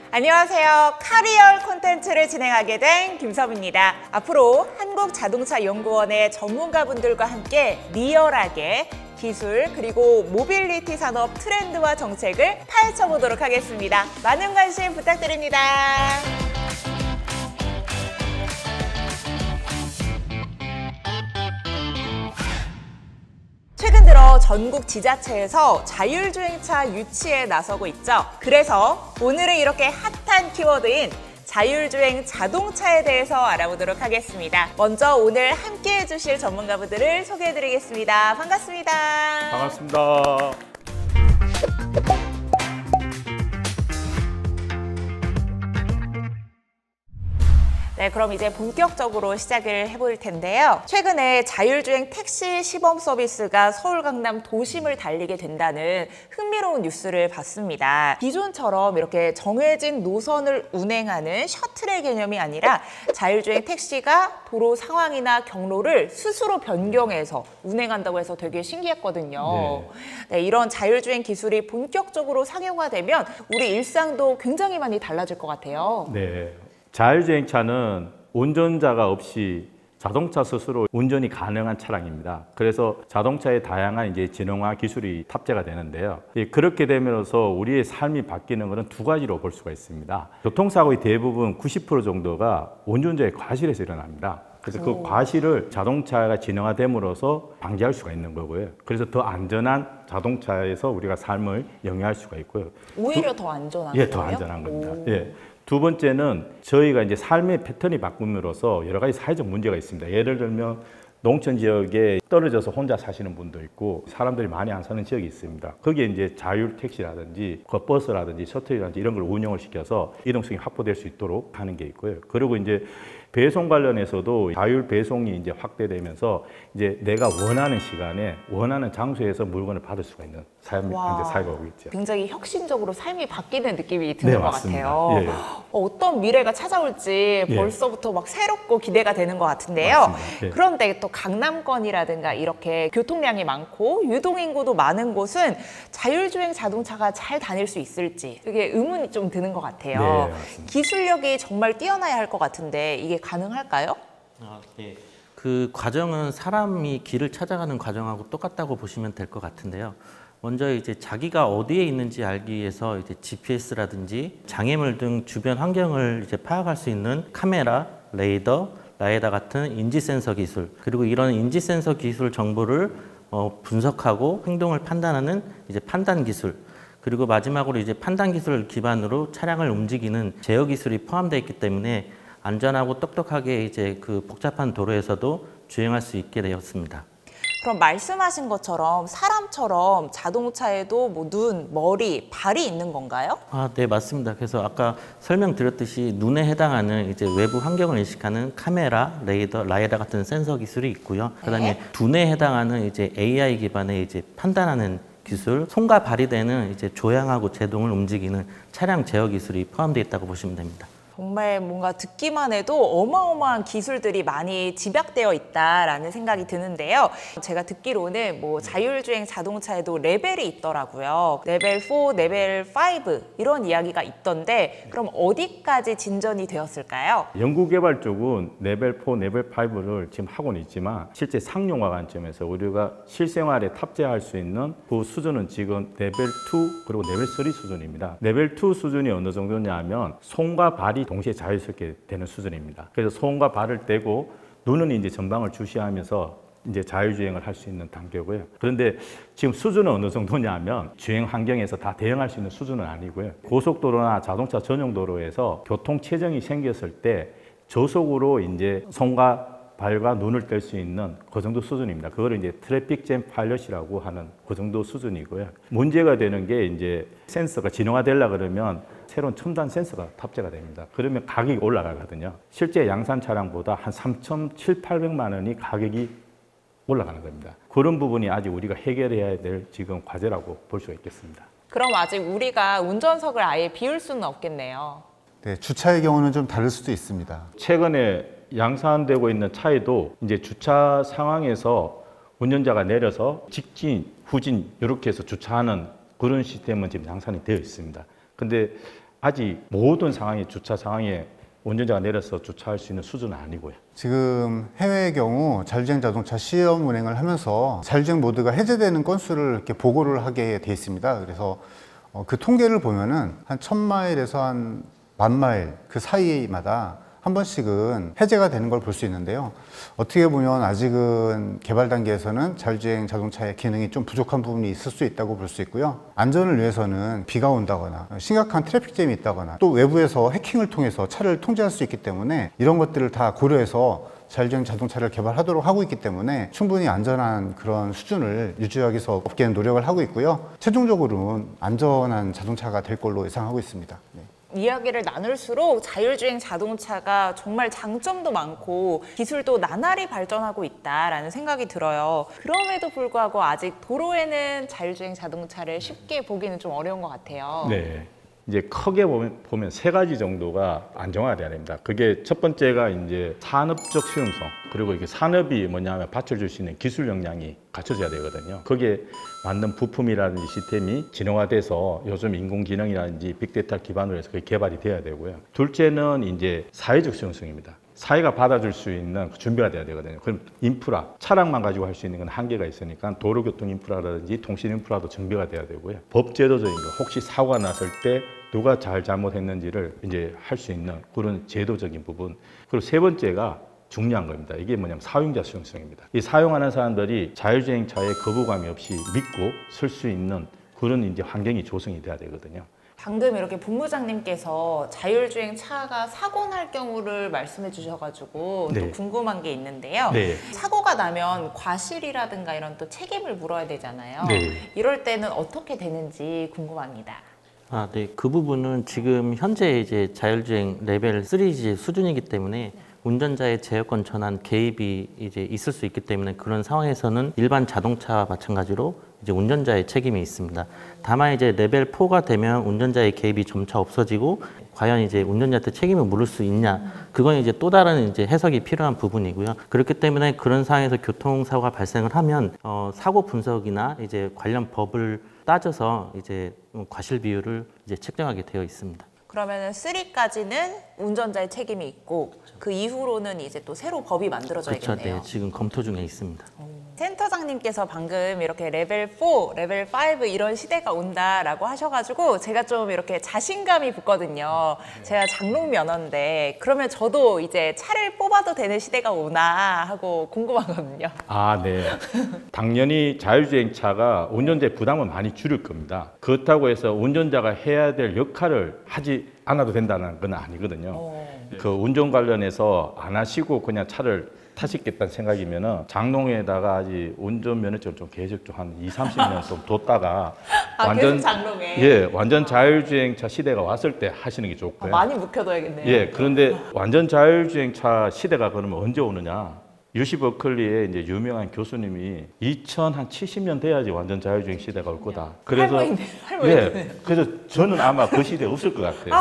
안녕하세요. 카리얼 콘텐츠를 진행하게 된 김섭입니다. 앞으로 한국자동차연구원의 전문가분들과 함께 리얼하게 기술 그리고 모빌리티 산업 트렌드와 정책을 파헤쳐보도록 하겠습니다. 많은 관심 부탁드립니다. 최근 들어 전국 지자체에서 자율주행차 유치에 나서고 있죠. 그래서 오늘은 이렇게 핫한 키워드인 자율주행 자동차에 대해서 알아보도록 하겠습니다. 먼저 오늘 함께 해주실 전문가분들을 소개해드리겠습니다. 반갑습니다. 반갑습니다. 네, 그럼 이제 본격적으로 시작을 해볼 텐데요. 최근에 자율주행 택시 시범 서비스가 서울 강남 도심을 달리게 된다는 흥미로운 뉴스를 봤습니다. 기존처럼 이렇게 정해진 노선을 운행하는 셔틀의 개념이 아니라 자율주행 택시가 도로 상황이나 경로를 스스로 변경해서 운행한다고 해서 되게 신기했거든요. 네, 이런 자율주행 기술이 본격적으로 상용화 되면 우리 일상도 굉장히 많이 달라질 것 같아요. 네. 자율주행차는 운전자가 없이 자동차 스스로 운전이 가능한 차량입니다. 그래서 자동차의 다양한 지능화 기술이 탑재가 되는데요. 그렇게 되면서 우리의 삶이 바뀌는 것은 두 가지로 볼 수가 있습니다. 교통사고의 대부분 90% 정도가 운전자의 과실에서 일어납니다. 그래서 그 과실을 자동차가 지능화됨으로써 방지할 수가 있는 거고요. 그래서 더 안전한 자동차에서 우리가 삶을 영위할 수가 있고요. 오히려 더 안전한 거예요? 예, 더 안전한 겁니다. 예. 두 번째는 저희가 삶의 패턴이 바꿈으로써 여러 가지 사회적 문제가 있습니다. 예를 들면 농촌 지역에 떨어져서 혼자 사시는 분도 있고 사람들이 많이 안 사는 지역이 있습니다. 거기에 자율 택시라든지 버스라든지 셔틀이라든지 이런 걸 운영을 시켜서 이동성이 확보될 수 있도록 하는 게 있고요. 그리고 배송 관련해서도 자율 배송이 확대되면서 내가 원하는 시간에 원하는 장소에서 물건을 받을 수가 있는 사회가 오고 있죠. 굉장히 혁신적으로 삶이 바뀌는 느낌이 드는 것 같아요. 예. 어떤 미래가 찾아올지 벌써부터 막 새롭고 기대가 되는 것 같은데요. 예. 그런데 또 강남권이라든가 이렇게 교통량이 많고 유동인구도 많은 곳은 자율주행 자동차가 잘 다닐 수 있을지 되게 의문이 좀 드는 것 같아요. 네, 기술력이 정말 뛰어나야 할 것 같은데 이게 가능할까요? 네. 그 과정은 사람이 길을 찾아가는 과정하고 똑같다고 보시면 될 것 같은데요. 먼저 자기가 어디에 있는지 알기 위해서 GPS라든지 장애물 등 주변 환경을 파악할 수 있는 카메라, 레이더, 라이다 같은 인지 센서 기술, 그리고 이런 인지 센서 기술 정보를 분석하고 행동을 판단하는 판단 기술, 그리고 마지막으로 판단 기술을 기반으로 차량을 움직이는 제어 기술이 포함되어 있기 때문에 안전하고 똑똑하게 그 복잡한 도로에서도 주행할 수 있게 되었습니다. 그럼 말씀하신 것처럼 사람처럼 자동차에도 눈, 머리, 발이 있는 건가요? 네, 맞습니다. 그래서 아까 설명드렸듯이 눈에 해당하는 외부 환경을 인식하는 카메라, 레이더, 라이다 같은 센서 기술이 있고요. 그다음에 두뇌에 해당하는 AI 기반의 판단하는 기술, 손과 발이 되는 조향하고 제동을 움직이는 차량 제어 기술이 포함되어 있다고 보시면 됩니다. 정말 뭔가 듣기만 해도 어마어마한 기술들이 많이 집약되어 있다라는 생각이 드는데요. 제가 듣기로는 자율주행 자동차에도 레벨이 있더라고요. 레벨 4, 레벨 5 이런 이야기가 있던데 그럼 어디까지 진전이 되었을까요? 연구개발 쪽은 레벨 4, 레벨 5를 지금 하고는 있지만 실제 상용화 관점에서 우리가 실생활에 탑재할 수 있는 그 수준은 지금 레벨 2 그리고 레벨 3 수준입니다. 레벨 2 수준이 어느 정도냐 하면 손과 발이 동시에 자유스럽게 되는 수준입니다. 그래서 손과 발을 떼고 눈은 전방을 주시하면서 자율주행을 할 수 있는 단계고요. 그런데 지금 수준은 어느 정도냐 하면 주행 환경에서 다 대응할 수 있는 수준은 아니고요. 고속도로나 자동차 전용 도로에서 교통 체증이 생겼을 때 저속으로 손과 발과 눈을 뗄 수 있는 그 정도 수준입니다. 그거를 트래픽 잼 파일럿이라고 하는 그 정도 수준이고요. 문제가 되는 게 센서가 진화되려고 그러면 새로운 첨단 센서가 탑재가 됩니다. 그러면 가격이 올라가거든요. 실제 양산 차량보다 한 3,700~800만 원이 가격이 올라가는 겁니다. 그런 부분이 아직 우리가 해결해야 될 지금 과제라고 볼 수가 있겠습니다. 그럼 아직 우리가 운전석을 아예 비울 수는 없겠네요. 네, 주차의 경우는 좀 다를 수도 있습니다. 최근에 양산되고 있는 차에도 주차 상황에서 운전자가 내려서 직진, 후진 이렇게 해서 주차하는 그런 시스템은 지금 양산이 되어 있습니다. 근데 아직 모든 상황이 주차 상황에 운전자가 내려서 주차할 수 있는 수준은 아니고요. 지금 해외의 경우 자율주행 자동차 시험 운행을 하면서 자율주행 모드가 해제되는 건수를 이렇게 보고를 하게 돼 있습니다. 그래서 그 통계를 보면은 한 1000마일에서 한 10,000마일 그 사이마다 한 번씩은 해제가 되는 걸 볼 수 있는데요. 어떻게 보면 아직은 개발 단계에서는 자율주행 자동차의 기능이 좀 부족한 부분이 있을 수 있다고 볼 수 있고요. 안전을 위해서는 비가 온다거나 심각한 트래픽잼이 있다거나 또 외부에서 해킹을 통해서 차를 통제할 수 있기 때문에 이런 것들을 다 고려해서 자율주행 자동차를 개발하도록 하고 있기 때문에 충분히 안전한 그런 수준을 유지하기 위해서 업계는 노력을 하고 있고요. 최종적으로는 안전한 자동차가 될 걸로 예상하고 있습니다. 네. 이야기를 나눌수록 자율주행 자동차가 정말 장점도 많고 기술도 나날이 발전하고 있다라는 생각이 들어요. 그럼에도 불구하고 아직 도로에는 자율주행 자동차를 쉽게 보기는 좀 어려운 것 같아요. 네. 이제 크게 보면 세 가지 정도가 안정화가 돼야 됩니다. 그게 첫 번째가 이제 산업적 수용성, 그리고 이게 산업이 뭐냐면 받쳐줄 수 있는 기술 역량이 갖춰져야 되거든요. 거기에 맞는 부품이라든지 시스템이 진화돼서 요즘 인공지능이라든지 빅데이터 기반으로 해서 그게 개발이 돼야 되고요. 둘째는 이제 사회적 수용성입니다. 사회가 받아줄 수 있는 준비가 돼야 되거든요. 그럼 인프라, 차량만 가지고 할 수 있는 건 한계가 있으니까 도로교통 인프라라든지 통신 인프라도 정비가 돼야 되고요. 법제도적인 거, 혹시 사고가 났을 때 누가 잘못했는지를 이제 할 수 있는 그런 제도적인 부분. 그리고 세 번째가 중요한 겁니다. 이게 뭐냐면 사용자 수용성입니다. 이 사용하는 사람들이 자율주행차에 거부감이 없이 믿고 쓸 수 있는 그런 이제 환경이 조성이 돼야 되거든요. 방금 이렇게 본부장님께서 자율주행 차가 사고 날 경우를 말씀해 주셔가지고 네. 또 궁금한 게 있는데요. 네. 사고가 나면 과실이라든가 이런 또 책임을 물어야 되잖아요. 네. 이럴 때는 어떻게 되는지 궁금합니다. 네. 그 부분은 지금 현재 이제 자율주행 레벨 3 수준이기 때문에 운전자의 제어권 전환 개입이 이제 있을 수 있기 때문에 그런 상황에서는 일반 자동차와 마찬가지로 이제 운전자의 책임이 있습니다. 다만 이제 레벨 4가 되면 운전자의 개입이 점차 없어지고 과연 이제 운전자한테 책임을 물을 수 있냐, 그건 이제 또 다른 이제 해석이 필요한 부분이고요. 그렇기 때문에 그런 상황에서 교통사고가 발생을 하면 사고 분석이나 이제 관련 법을 따져서 이제 과실 비율을 이제 책정하게 되어 있습니다. 그러면은 3까지는 운전자의 책임이 있고 그 이후로는 이제 또 새로 법이 만들어져야겠네요. 그렇죠. 네, 지금 검토 중에 있습니다. 센터장님께서 방금 이렇게 레벨 4, 레벨 5 이런 시대가 온다라고 하셔가지고 제가 좀 이렇게 자신감이 붙거든요. 제가 장롱 면허인데 그러면 저도 이제 차를 뽑아도 되는 시대가 오나 하고 궁금하거든요. 아, 네. 당연히 자율주행차가 운전자의 부담을 많이 줄일 겁니다. 그렇다고 해서 운전자가 해야 될 역할을 하지 않아도 된다는 건 아니거든요. 그 운전 관련해서 안 하시고 그냥 차를 타시겠다는 생각이면은 장롱에다가 아직 운전면허증을 좀 계속 좀 한 20-30년 좀 뒀다가 계속 장롱에. 예, 완전 자율주행차 시대가 왔을 때 하시는 게 좋고요. 많이 묵혀둬야겠네요. 예, 그런데 완전 자율주행차 시대가 그러면 언제 오느냐? UC 버클리의 이제 유명한 교수님이 2070년 돼야지 완전 자율주행 시대가 올 거다. 그래서 할머니네. 그래서 저는 아마 그 시대 없을 것 같아요.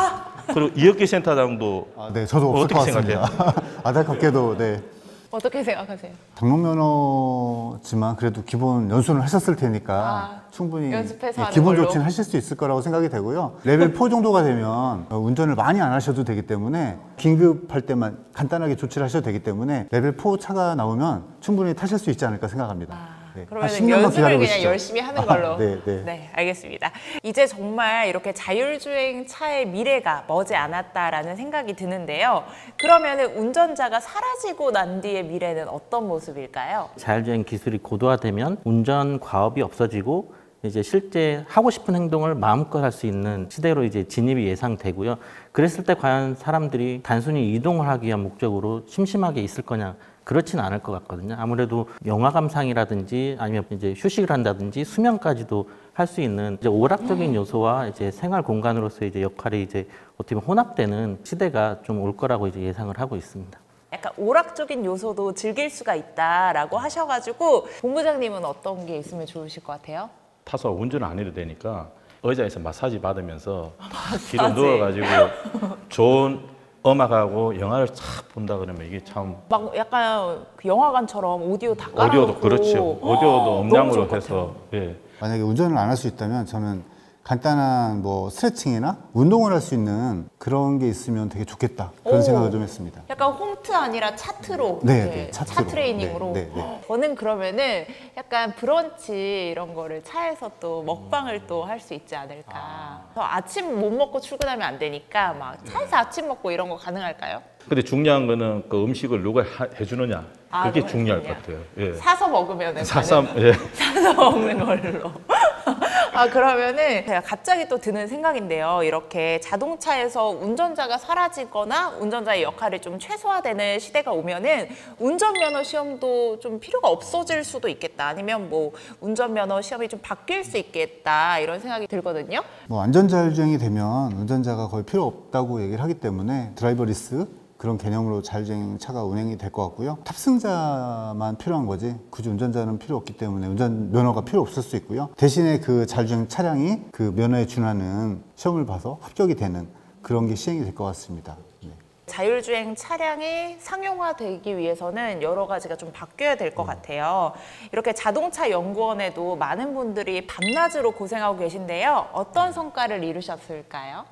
그리고 이혁기 센터장도 네, 저도 없을 것 어떻게 같습니다. 안타깝게도 네. 어떻게 생각하세요? 장롱 면허지만 그래도 기본 연수는 하셨을 테니까 충분히 연습해서 하는 기본 걸로? 조치는 하실 수 있을 거라고 생각이 되고요. 레벨 4 정도가 되면 운전을 많이 안 하셔도 되기 때문에 긴급할 때만 간단하게 조치를 하셔도 되기 때문에 레벨 4 차가 나오면 충분히 타실 수 있지 않을까 생각합니다. 네. 한 그러면 10년만 연습을 그냥 기다려보시죠. 열심히 하는 걸로. 네, 네. 네, 알겠습니다. 이제 정말 이렇게 자율주행 차의 미래가 머지않았다라는 생각이 드는데요. 그러면은 운전자가 사라지고 난 뒤의 미래는 어떤 모습일까요? 자율주행 기술이 고도화되면 운전 과업이 없어지고 이제 실제 하고 싶은 행동을 마음껏 할 수 있는 시대로 이제 진입이 예상되고요. 그랬을 때 과연 사람들이 단순히 이동을 하기 위한 목적으로 심심하게 있을 거냐? 그렇지는 않을 것 같거든요. 아무래도 영화 감상이라든지 아니면 이제 휴식을 한다든지 수면까지도 할 수 있는 이제 오락적인 요소와 이제 생활 공간으로서의 이제 역할이 이제 어떻게 보면 혼합되는 시대가 좀 올 거라고 이제 예상을 하고 있습니다. 약간 오락적인 요소도 즐길 수가 있다라고 하셔가지고 본부장님은 어떤 게 있으면 좋으실 것 같아요? 타서 운전 안 해도 되니까 의자에서 마사지 받으면서 뒤로 누워가지고 좋은 음악하고 영화를 쫙 본다 그러면 이게 참 막 약간 그 영화관처럼 오디오 다 깔아놓고 오디오도 그렇죠. 오디오도 너무 음량으로 좋을 것 해서 예. 만약에 운전을 안 할 수 있다면 저는 간단한 뭐 스트레칭이나 운동을 할 수 있는 그런 게 있으면 되게 좋겠다. 그런 오. 생각을 좀 했습니다. 약간 홈트 아니라 차트로, 네, 이렇게 네, 차트로. 차 트레이닝으로. 네, 네, 네. 저는 그러면은 약간 브런치 이런 거를 차에서 또 먹방을 또 할 수 있지 않을까. 저 아침 못 먹고 출근하면 안 되니까 막 차에서 아침 먹고 이런 거 가능할까요? 근데 중요한 거는 그 음식을 누가 해주느냐. 아, 그게 누가 중요할 해주느냐. 것 같아요. 예. 사서 먹으면은 사삼, 예. 사서 먹는 걸로. 아, 그러면은 제가 갑자기 또 드는 생각인데요. 이렇게 자동차에서 운전자가 사라지거나 운전자의 역할이 좀 최소화되는 시대가 오면은 운전면허 시험도 좀 필요가 없어질 수도 있겠다. 아니면 뭐 운전면허 시험이 좀 바뀔 수 있겠다. 이런 생각이 들거든요. 뭐 안전자율주행이 되면 운전자가 거의 필요 없다고 얘기를 하기 때문에 드라이버리스 그런 개념으로 자율주행 차가 운행이 될 것 같고요. 탑승자만 필요한 거지 굳이 운전자는 필요 없기 때문에 운전 면허가 필요 없을 수 있고요. 대신에 그 자율주행 차량이 그 면허에 준하는 시험을 봐서 합격이 되는 그런 게 시행이 될 것 같습니다. 네. 자율주행 차량이 상용화되기 위해서는 여러 가지가 좀 바뀌어야 될 것 같아요. 이렇게 자동차 연구원에도 많은 분들이 밤낮으로 고생하고 계신데요. 어떤 성과를 이루셨을까요?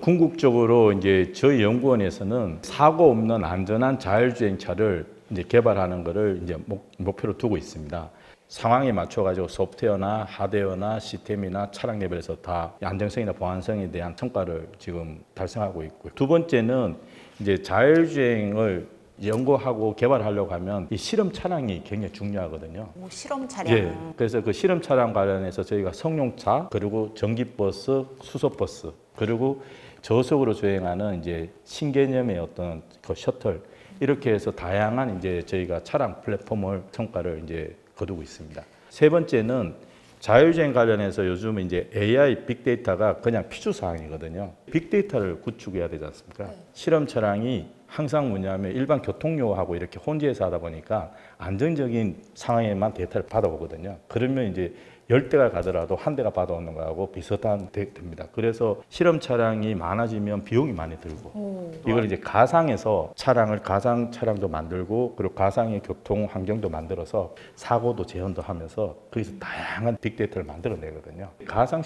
궁극적으로 이제 저희 연구원에서는 사고 없는 안전한 자율주행차를 이제 개발하는 것을 이제 목표로 두고 있습니다. 상황에 맞춰가지고 소프트웨어나 하드웨어나 시스템이나 차량 레벨에서 다 안정성이나 보안성에 대한 성과를 지금 달성하고 있고요. 두 번째는 이제 자율주행을 연구하고 개발하려고 하면 이 실험 차량이 굉장히 중요하거든요. 뭐 실험 차량. 예. 그래서 그 실험 차량 관련해서 저희가 성용차, 그리고 전기버스, 수소버스, 그리고 저속으로 주행하는 이제 신개념의 어떤 그 셔틀, 이렇게 해서 다양한 이제 저희가 차량 플랫폼을 성과를 이제 거두고 있습니다. 세 번째는 자율주행 관련해서 요즘 이제 AI 빅데이터가 그냥 필수 사항이거든요. 빅데이터를 구축해야 되지 않습니까? 실험 차량이 항상 뭐냐면 일반 교통료하고 이렇게 혼재해서 하다 보니까 안정적인 상황에만 데이터를 받아오거든요. 그러면 이제 10대가 가더라도 한 대가 받아오는 거하고 비슷한 됩니다. 그래서 실험 차량이 많아지면 비용이 많이 들고 이걸 이제 가상에서 가상 차량도 만들고 그리고 가상의 교통 환경도 만들어서 사고도 재현도 하면서 거기서 다양한 빅데이터를 만들어내거든요. 가상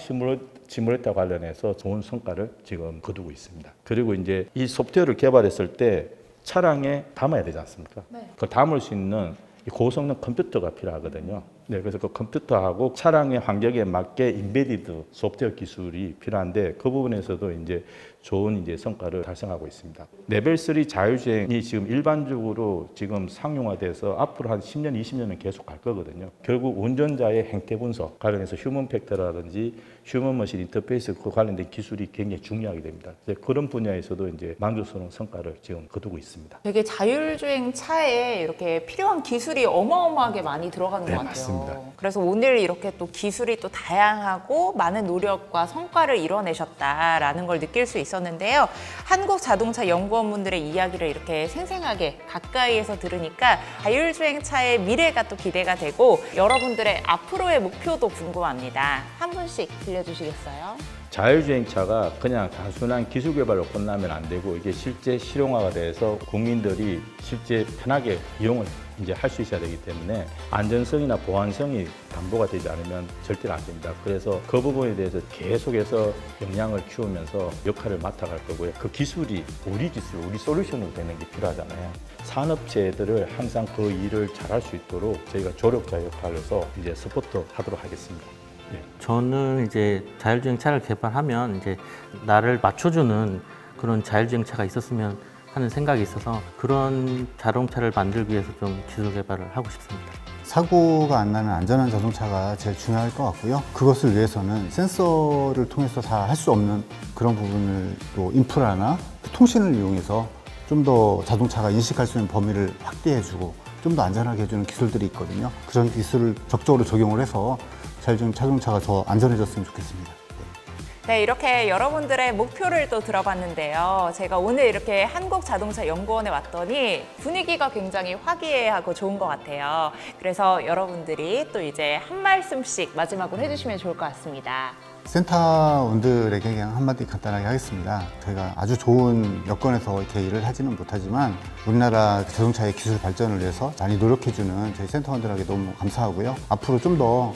시뮬레이터 관련해서 좋은 성과를 지금 거두고 있습니다. 그리고 이제 이 소프트웨어를 개발했을 때 차량에 담아야 되지 않습니까? 네. 그걸 담을 수 있는 이 고성능 컴퓨터가 필요하거든요. 네, 그래서 그 컴퓨터하고 차량의 환경에 맞게 인베디드 소프트웨어 기술이 필요한데 그 부분에서도 이제 좋은 이제 성과를 달성하고 있습니다. 레벨 3 자율주행이 지금 일반적으로 지금 상용화돼서 앞으로 한 10년, 20년은 계속 갈 거거든요. 결국 운전자의 행태 분석 관련해서 휴먼 팩터라든지 휴먼 머신 인터페이스 그 관련된 기술이 굉장히 중요하게 됩니다. 그런 분야에서도 이제 만족스러운 성과를 지금 거두고 있습니다. 되게 자율주행 차에 이렇게 필요한 기술이 어마어마하게 많이 들어가는 것 같아요. 맞습니다. 그래서 오늘 이렇게 또 기술이 또 다양하고 많은 노력과 성과를 이뤄내셨다라는 걸 느낄 수 있었는데요. 한국자동차연구원 분들의 이야기를 이렇게 생생하게 가까이에서 들으니까 자율주행 차의 미래가 또 기대가 되고 여러분들의 앞으로의 목표도 궁금합니다. 한 분씩 들려주시겠어요? 자율주행차가 그냥 단순한 기술 개발로 끝나면 안 되고 이게 실제 실용화가 돼서 국민들이 실제 편하게 이용을 이제 할 수 있어야 되기 때문에 안전성이나 보안성이 담보가 되지 않으면 절대로 안 됩니다. 그래서 그 부분에 대해서 계속해서 역량을 키우면서 역할을 맡아갈 거고요. 그 기술이 우리 기술, 우리 솔루션으로 되는 게 필요하잖아요. 산업체들을 항상 그 일을 잘할 수 있도록 저희가 조력자 역할로서 이제 서포트하도록 하겠습니다. 저는 이제 자율주행 차를 개발하면 이제 나를 맞춰주는 그런 자율주행 차가 있었으면 하는 생각이 있어서 그런 자동차를 만들기 위해서 좀 기술 개발을 하고 싶습니다. 사고가 안 나는 안전한 자동차가 제일 중요할 것 같고요. 그것을 위해서는 센서를 통해서 다 할 수 없는 그런 부분을 또 인프라나 통신을 이용해서 좀 더 자동차가 인식할 수 있는 범위를 확대해주고 좀 더 안전하게 해주는 기술들이 있거든요. 그런 기술을 적극적으로 적용을 해서 자율주행 자동차가 더 안전해졌으면 좋겠습니다. 네, 이렇게 여러분들의 목표를 또 들어봤는데요. 제가 오늘 이렇게 한국자동차연구원에 왔더니 분위기가 굉장히 화기애애하고 좋은 것 같아요. 그래서 여러분들이 또 이제 한 말씀씩 마지막으로 해주시면 좋을 것 같습니다. 센터원들에게 그냥 한마디 간단하게 하겠습니다. 저희가 아주 좋은 여건에서 이렇게 일을 하지는 못하지만 우리나라 자동차의 기술 발전을 위해서 많이 노력해주는 저희 센터원들에게 너무 감사하고요. 앞으로 좀 더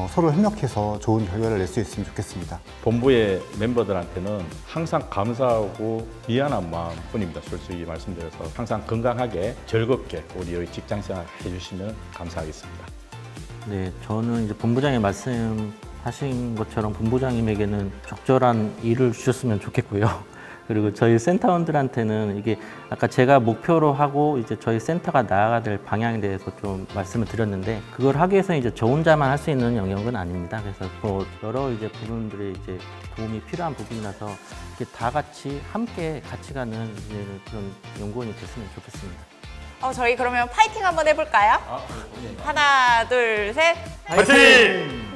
서로 협력해서 좋은 결과를 낼 수 있으면 좋겠습니다. 본부의 멤버들한테는 항상 감사하고 미안한 마음뿐입니다. 솔직히 말씀드려서 항상 건강하게 즐겁게 우리의 직장생활 해주시면 감사하겠습니다. 네, 저는 이제 본부장이 말씀하신 것처럼 본부장님에게는 적절한 일을 주셨으면 좋겠고요. 그리고 저희 센터원들한테는 이게 아까 제가 목표로 하고 이제 저희 센터가 나아가야 될 방향에 대해서 좀 말씀을 드렸는데 그걸 하기 위해서 이제 저 혼자만 할 수 있는 영역은 아닙니다. 그래서 또 여러 이제 부분들이 이제 도움이 필요한 부분이라서 이렇게 다 같이 함께 같이 가는 이제 그런 연구원이 됐으면 좋겠습니다. 저희 그러면 파이팅 한번 해볼까요? 하나, 둘, 셋. 파이팅!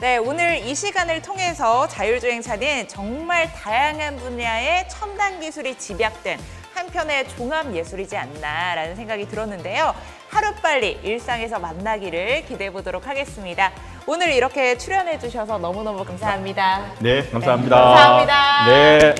네, 오늘 이 시간을 통해서 자율주행차는 정말 다양한 분야의 첨단 기술이 집약된 한편의 종합예술이지 않나라는 생각이 들었는데요. 하루빨리 일상에서 만나기를 기대해 보도록 하겠습니다. 오늘 이렇게 출연해 주셔서 너무너무 감사합니다. 네, 감사합니다. 네, 감사합니다. 네.